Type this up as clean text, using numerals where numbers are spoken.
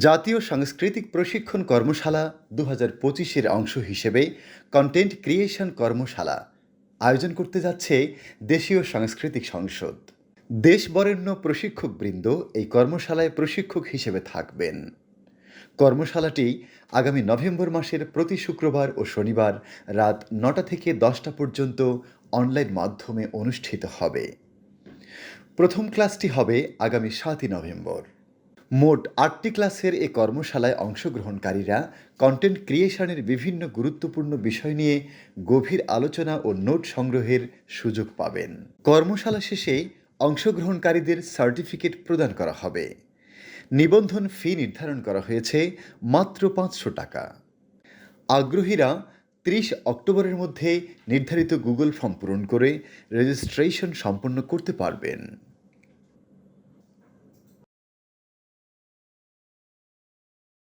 জাতীয় সাংস্কৃতিক প্রশিক্ষণ কর্মশালা ২০২৫-এর অংশ হিসেবে কন্টেন্ট ক্রিয়েশন কর্মশালা আয়োজন করতে যাচ্ছে দেশীয় সাংস্কৃতিক সংসদ। দেশ বরেণ্য প্রশিক্ষকবৃন্দ এই কর্মশালায় প্রশিক্ষক হিসেবে থাকবেন। কর্মশালাটি আগামী নভেম্বর মাসের প্রতি শুক্রবার ও শনিবার রাত ৯টা থেকে ১০টা পর্যন্ত অনলাইন মাধ্যমে অনুষ্ঠিত হবে। প্রথম ক্লাসটি হবে আগামী ৭ই নভেম্বর। মোট ৮টি ক্লাসের এ কর্মশালায় অংশগ্রহণকারীরা কন্টেন্ট ক্রিয়েশনের বিভিন্ন গুরুত্বপূর্ণ বিষয় নিয়ে গভীর আলোচনা ও নোট সংগ্রহের সুযোগ পাবেন। কর্মশালা শেষে অংশগ্রহণকারীদের সার্টিফিকেট প্রদান করা হবে। নিবন্ধন ফি নির্ধারণ করা হয়েছে মাত্র ৫০০ টাকা। আগ্রহীরা ৩০ অক্টোবরের মধ্যে নির্ধারিত গুগল ফর্ম পূরণ করে রেজিস্ট্রেশন সম্পন্ন করতে পারবেন।